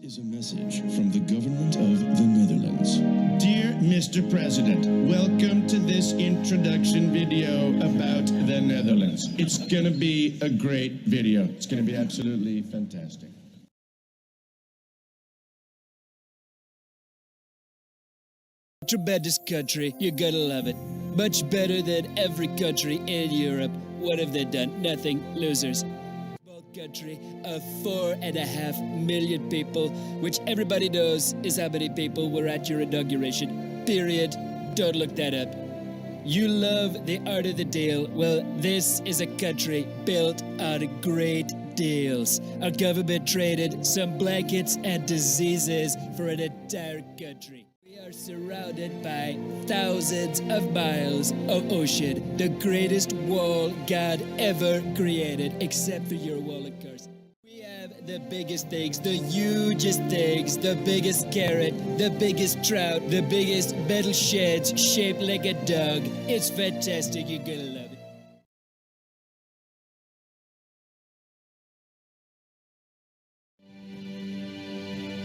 is a message from the government of the Netherlands. Dear Mr. President, welcome to this introduction video about the Netherlands. It's going to be a great video. It's going to be absolutely fantastic. Tremendous country, you're gonna love it. Much better than every country in Europe. What have they done? Nothing. Losers. Small country of 4.5 million people, which everybody knows is how many people were at your inauguration. Period. Don't look that up. You love the art of the deal. Well, this is a country built on great deals. Our government traded some blankets and diseases for an entire country. We are surrounded by thousands of miles of ocean, the greatest wall God ever created, except for your wall, of course. We have the biggest things, the hugest things, the biggest carrot, the biggest trout, the biggest metal sheds shaped like a dog. It's fantastic, you're gonna love it.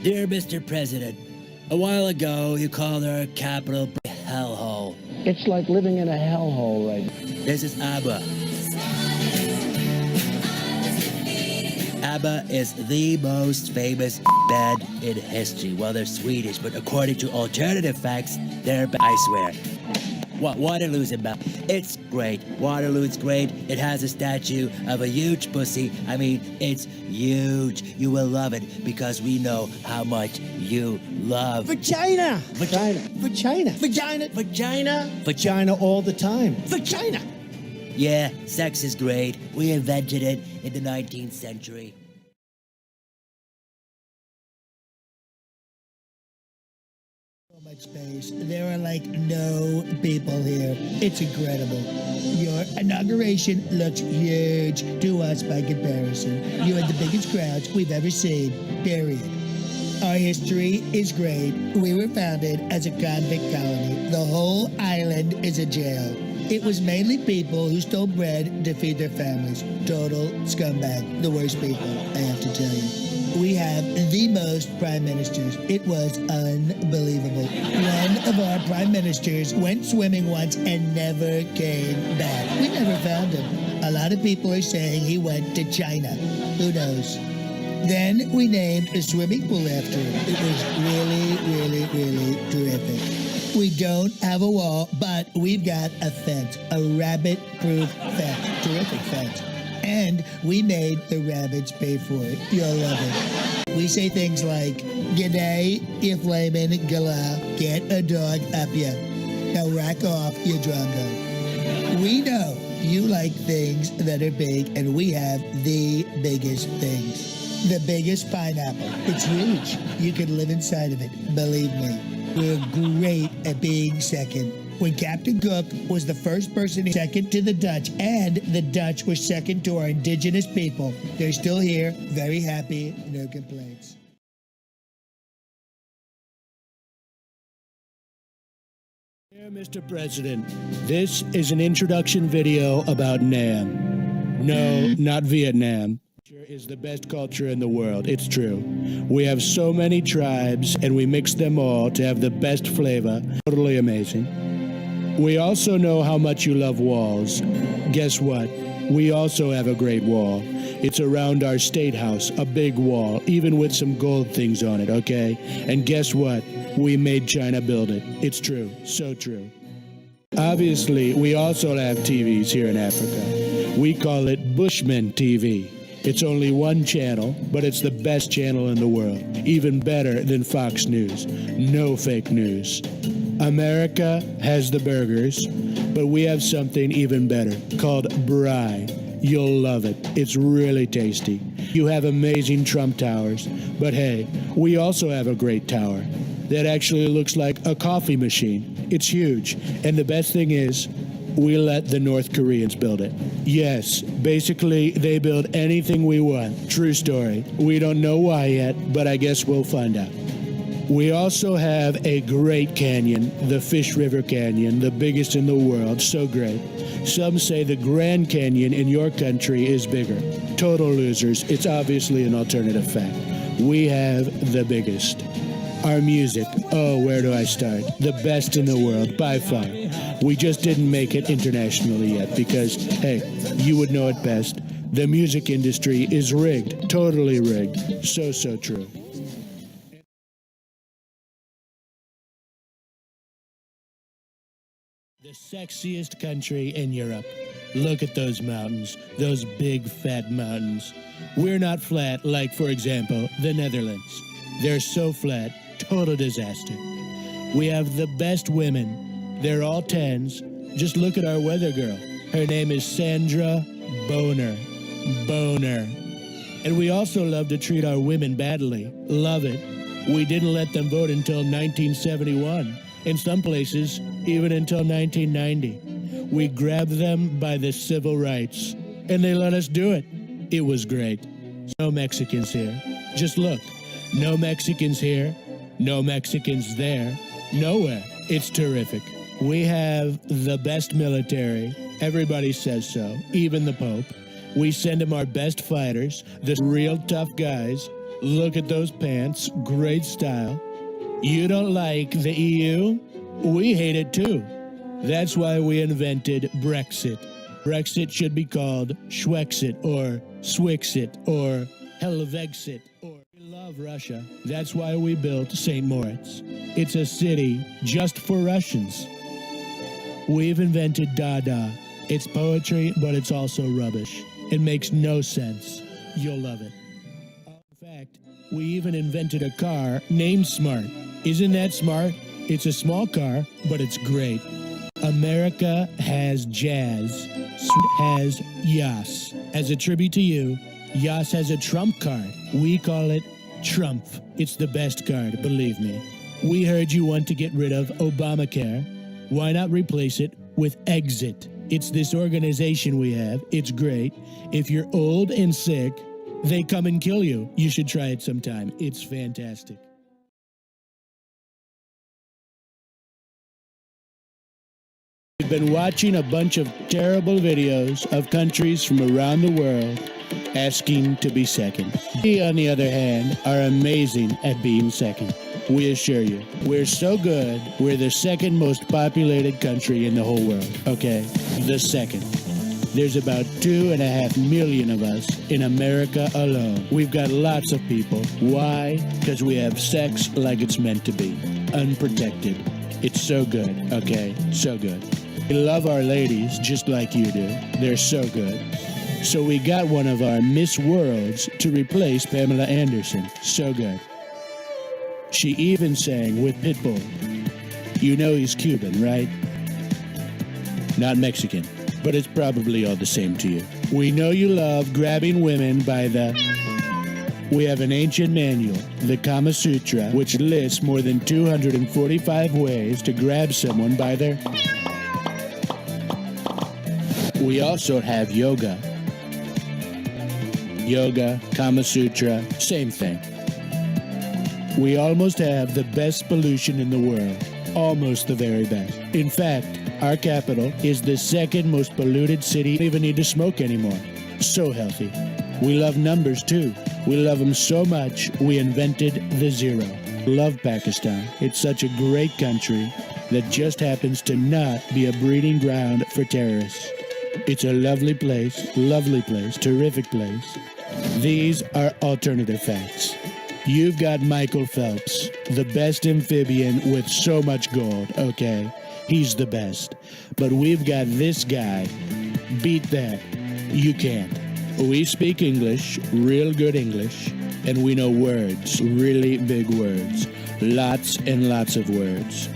Dear Mr. President, a while ago, you called our capital a hellhole. It's like living in a hellhole right now. This is ABBA. ABBA is the most famous band in history. Well, they're Swedish, but according to alternative facts, they're, I swear. Waterloo's about. It's great. Waterloo's great. It has a statue of a huge pussy. I mean, it's huge. You will love it because we know how much you love Vagina! Vagina all the time. Vagina! Yeah, sex is great. We invented it in the 19th century. So much space. There are like no people here. It's incredible. Your inauguration looks huge to us by comparison. You had the biggest crowds we've ever seen, period. Our history is great. We were founded as a convict colony. The whole island is a jail. It was mainly people who stole bread to feed their families. Total scumbag. The worst people, I have to tell you. We have the most prime ministers. It was unbelievable. One of our prime ministers went swimming once and never came back. We never found him. A lot of people are saying he went to China. Who knows? Then we named a swimming pool after him. It was really terrific. We don't have a wall, but we've got a fence, a rabbit-proof fence. Terrific fence. And we made the rabbits pay for it. You'll love it. We say things like, "G'day, you flamin' gala. Get a dog up ya. Now rack off, you drongo." We know you like things that are big, and we have the biggest things. The biggest pineapple. It's huge. You could live inside of it. Believe me. We're great at being second. When Captain Cook was the first person second to the Dutch, and the Dutch were second to our indigenous people. They're still here, very happy, no complaints. Dear Mr. President, this is an introduction video about Nam. No, not Vietnam. Is the best culture in the world. It's true. We have so many tribes and we mix them all to have the best flavor. Totally amazing. We also know how much you love walls. Guess what? We also have a great wall. It's around our state house, a big wall, even with some gold things on it, okay? And guess what? We made China build it. It's true. So true. Obviously, we also have TVs here in Africa. We call it Bushman TV. It's only one channel, but it's the best channel in the world. Even better than Fox News. No fake news. America has the burgers, but we have something even better called Brie. You'll love it. It's really tasty. You have amazing Trump towers, but hey, we also have a great tower that actually looks like a coffee machine. It's huge, and the best thing is, we let the North Koreans build it. Yes, basically, they build anything we want. True story. We don't know why yet, but I guess we'll find out. We also have a great canyon, the Fish River Canyon, the biggest in the world, so great. Some say the Grand Canyon in your country is bigger. Total losers. It's obviously an alternative fact. We have the biggest. Our music, oh, where do I start? The best in the world, by far. We just didn't make it internationally yet because, hey, you would know it best. The music industry is rigged, totally rigged. So true. The sexiest country in Europe. Look at those mountains, those big fat mountains. We're not flat like, for example, the Netherlands. They're so flat, total disaster. We have the best women. They're all 10s. Just look at our weather girl. Her name is Sandra Boner. And we also love to treat our women badly. Love it. We didn't let them vote until 1971. In some places, even until 1990. We grabbed them by the civil rights, and they let us do it. It was great. No Mexicans here. Just look. No Mexicans here. No Mexicans there. Nowhere. It's terrific. We have the best military. Everybody says so, even the Pope. We send him our best fighters, the real tough guys. Look at those pants. Great style. You don't like the EU? We hate it too. That's why we invented Brexit. Brexit should be called Schwexit or Swixit or Helvexit or we love Russia. That's why we built St. Moritz. It's a city just for Russians. We've invented Dada. It's poetry, but it's also rubbish. It makes no sense. You'll love it. In fact, we even invented a car named Smart. Isn't that smart? It's a small car, but it's great. America has jazz. Has Yas. As a tribute to you, Yas has a Trump card. We call it Trump. It's the best card, believe me. We heard you want to get rid of Obamacare. Why not replace it with Exit? It's this organization we have. It's great. If you're old and sick, they come and kill you. You should try it sometime. It's fantastic. We've been watching a bunch of terrible videos of countries from around the world asking to be second. We, on the other hand, are amazing at being second. We assure you, we're so good, we're the second most populated country in the whole world, okay? The second. There's about 2.5 million of us in America alone. We've got lots of people. Why? Because we have sex like it's meant to be. Unprotected. It's so good, okay? So good. We love our ladies just like you do. They're so good. So we got one of our Miss Worlds to replace Pamela Anderson. So good. She even sang with Pitbull. You know he's Cuban, right? Not Mexican, but it's probably all the same to you. We know you love grabbing women by the... We have an ancient manual, the Kama Sutra, which lists more than 245 ways to grab someone by their... We also have yoga. Yoga, Kama Sutra, same thing. We almost have the best pollution in the world. Almost the very best. In fact, our capital is the second most polluted city. We don't even need to smoke anymore. So healthy. We love numbers too. We love them so much, we invented the zero. Love Pakistan. It's such a great country that just happens to not be a breeding ground for terrorists. It's a lovely place, terrific place. These are alternative facts. You've got Michael Phelps, the best amphibian with so much gold, okay? He's the best. But we've got this guy. Beat that. You can't. We speak English, real good English, and we know words, really big words. Lots and lots of words.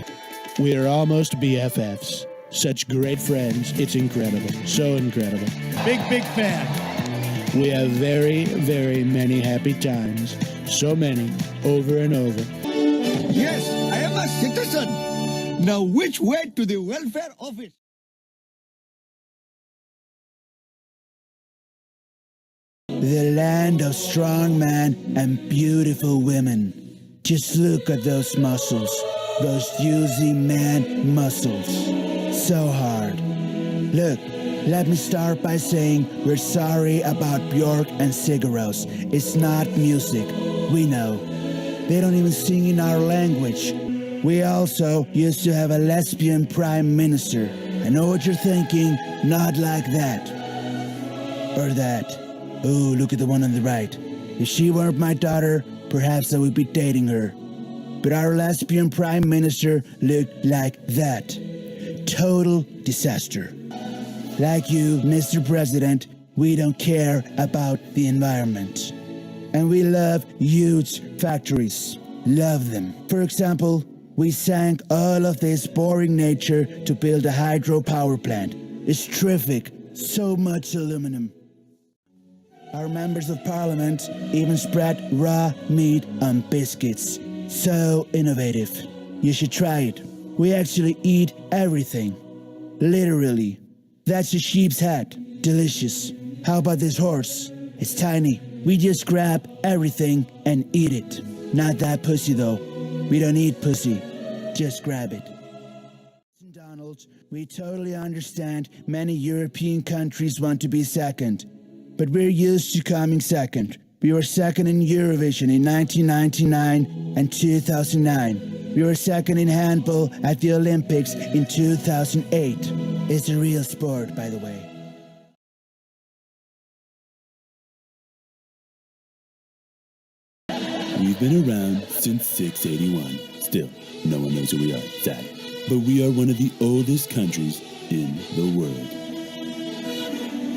We are almost BFFs. Such great friends, it's incredible. So incredible. Big fan. We have very, very many happy times. So many, over and over. Yes, I am a citizen. Now which way to the welfare office? The land of strong men and beautiful women. Just look at those muscles. Those juicy man muscles. So hard. Look, let me start by saying we're sorry about Bjork and Sigur Rós. It's not music. We know. They don't even sing in our language. We also used to have a lesbian prime minister. I know what you're thinking, not like that. Or that. Oh, look at the one on the right. If she weren't my daughter, perhaps I would be dating her. But our lesbian prime minister looked like that. Total disaster. Like you, Mr. President, we don't care about the environment. And we love huge factories. Love them. For example, we sank all of this boring nature to build a hydropower plant. It's terrific. So much aluminum. Our members of parliament even spread raw meat on biscuits. So innovative. You should try it. We actually eat everything. Literally. That's a sheep's head. Delicious. How about this horse? It's tiny. We just grab everything and eat it. Not that pussy though. We don't eat pussy. Just grab it. Donald, we totally understand many European countries want to be second. But we're used to coming second. We were second in Eurovision in 1999 and 2009. We were second in handball at the Olympics in 2008. It's a real sport, by the way. We've been around since 681. Still, no one knows who we are, sad. But we are one of the oldest countries in the world.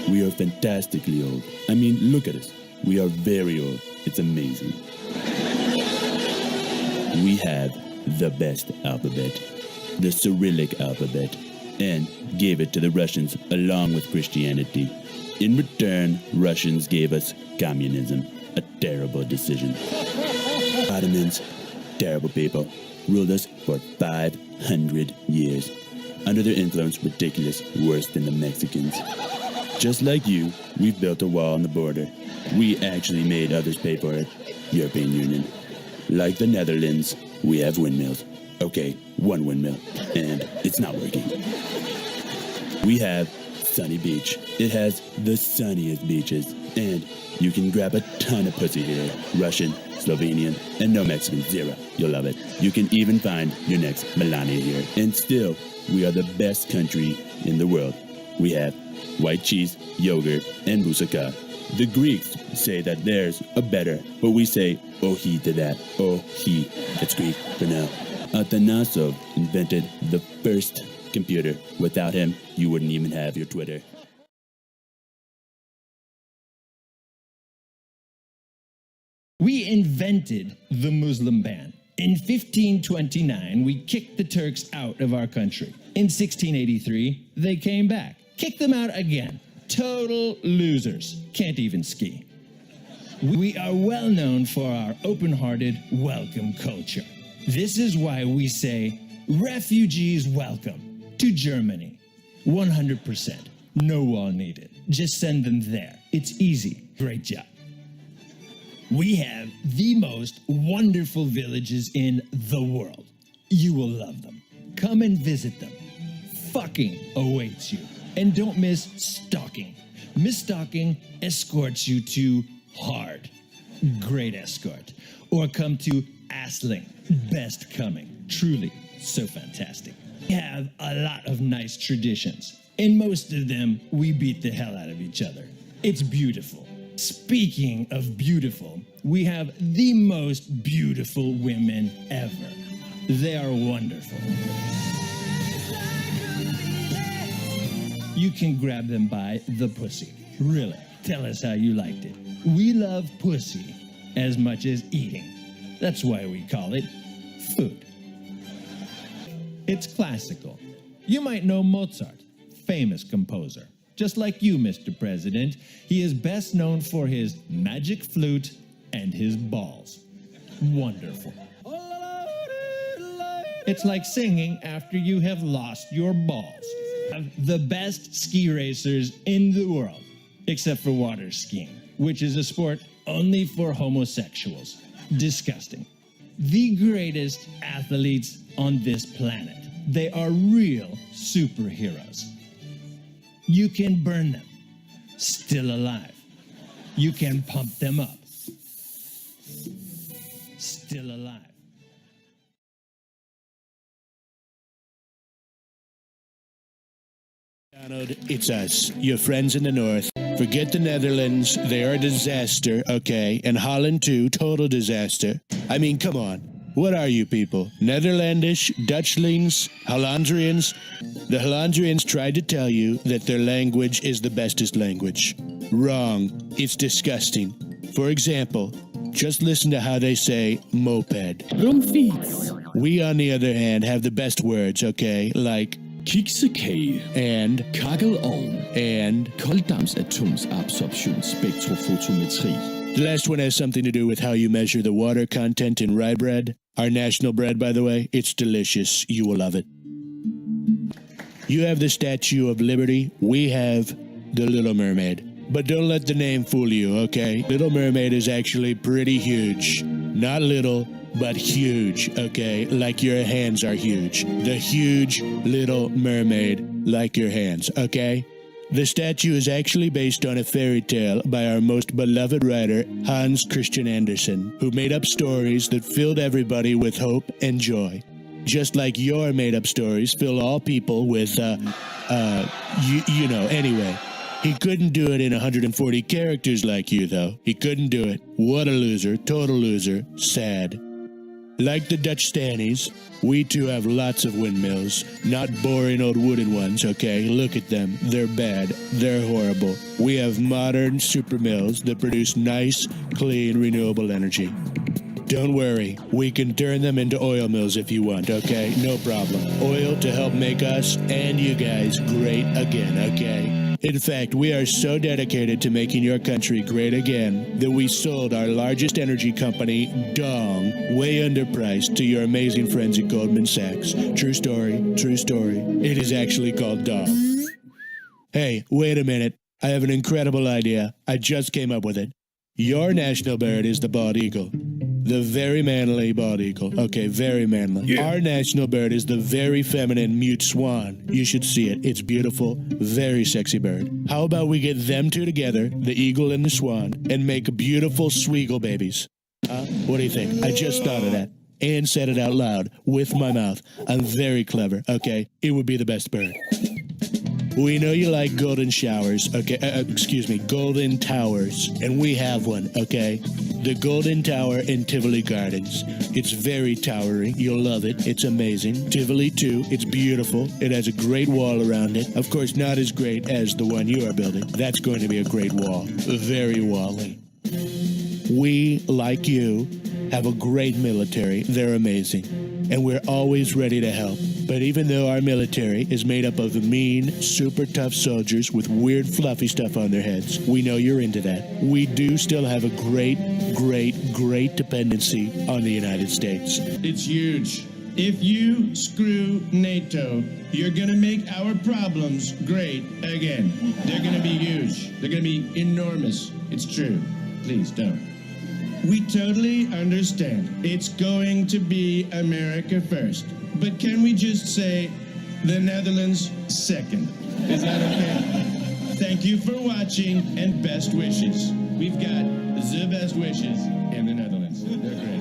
We are fantastically old. I mean, look at us. We are very old. It's amazing. We have the best alphabet, the Cyrillic alphabet, and gave it to the Russians along with Christianity. In return, Russians gave us communism, a terrible decision. Ottomans, terrible people, ruled us for 500 years. Under their influence, ridiculous, worse than the Mexicans. Just like you, we've built a wall on the border. We actually made others pay for it. European Union. Like the Netherlands, we have windmills. Okay, one windmill, and it's not working. We have Sunny Beach. It has the sunniest beaches, and you can grab a ton of pussy here. Russian, Slovenian, and no Mexican, zero. You'll love it. You can even find your next Melania here. And still, we are the best country in the world. We have white cheese, yogurt, and moussaka. The Greeks say that theirs are better, but we say ohi to that. Ohi. It's Greek for now. Atanasov invented the first computer. Without him, you wouldn't even have your Twitter. We invented the Muslim ban. In 1529, we kicked the Turks out of our country. In 1683, they came back. Kicked them out again. Total losers. Can't even ski. We are well known for our open-hearted welcome culture. This is why we say, refugees welcome to Germany. 100%. No wall needed. Just send them there. It's easy. Great job. We have the most wonderful villages in the world. You will love them. Come and visit them. Fucking awaits you. And don't miss stalking. Miss Stalking escorts you to Hard. Great escort. Or come to Assling. Best coming. Truly so fantastic. We have a lot of nice traditions. In most of them, we beat the hell out of each other. It's beautiful. Speaking of beautiful, we have the most beautiful women ever. They are wonderful. You can grab them by the pussy. Really, tell us how you liked it. We love pussy as much as eating. That's why we call it food. It's classical. You might know Mozart, famous composer. Just like you, Mr. President, he is best known for his magic flute and his balls. Wonderful. It's like singing after you have lost your balls. The best ski racers in the world, except for water skiing, which is a sport only for homosexuals. Disgusting. The greatest athletes on this planet. They are real superheroes. You can burn them, still alive. You can pump them up. still alive. Donald, it's us, your friends in the north. Forget the Netherlands, they are a disaster, okay? And Holland too, total disaster. I mean, come on. What are you people? Netherlandish, Dutchlings, Hollandrians? The Hollandrians tried to tell you that their language is the bestest language. Wrong. It's disgusting. For example, just listen to how they say moped. Rumfiets. We, on the other hand, have the best words, okay? Like Kiksekage. and, Kakkelovn. and. Koldamsatomsabsorptionsspektrofotometri. The last one has something to do with how you measure the water content in rye bread. Our national bread, by the way. It's delicious. You will love it. You have the Statue of Liberty. We have the Little Mermaid. But don't let the name fool you, okay? Little Mermaid is actually pretty huge. Not little, but huge, okay? Like your hands are huge. The huge Little Mermaid, like your hands, okay? The statue is actually based on a fairy tale by our most beloved writer, Hans Christian Andersen, who made up stories that filled everybody with hope and joy. Just like your made-up stories fill all people with, anyway. He couldn't do it in 140 characters like you, though. He couldn't do it. What a loser. Total loser. Sad. Like the Dutch Stannies, we too have lots of windmills. Not boring old wooden ones, okay? Look at them. They're bad. They're horrible. We have modern super mills that produce nice, clean, renewable energy. Don't worry. We can turn them into oil mills if you want, okay? No problem. Oil to help make us and you guys great again, okay? In fact, we are so dedicated to making your country great again that we sold our largest energy company, Dong, way underpriced to your amazing friends at Goldman Sachs. True story, true story. It is actually called Dong. Hey, wait a minute. I have an incredible idea. I just came up with it. Your national bird is the bald eagle. The very manly bald eagle. Okay, very manly. Yeah. Our national bird is the very feminine mute swan. You should see it. It's beautiful, very sexy bird. How about we get them two together, the eagle and the swan, and make beautiful sweegle babies? What do you think? I just thought of that and said it out loud with my mouth. I'm very clever, okay? It would be the best bird. We know you like golden showers, okay? Golden towers, and we have one, okay? The Golden Tower in Tivoli Gardens. It's very towery. You'll love it. It's amazing. Tivoli, too. It's beautiful. It has a great wall around it. Of course, not as great as the one you are building. That's going to be a great wall. Very wally. We, like you, have a great military. They're amazing. And we're always ready to help. But even though our military is made up of mean, super tough soldiers with weird fluffy stuff on their heads, we know you're into that. We do still have a great dependency on the United States. It's huge. If you screw NATO, you're going to make our problems great again. They're going to be huge. They're going to be enormous. It's true. Please don't. We totally understand. It's going to be America first. But can we just say the Netherlands second? Is that okay? Thank you for watching and best wishes. We've got the best wishes in the Netherlands. They're great.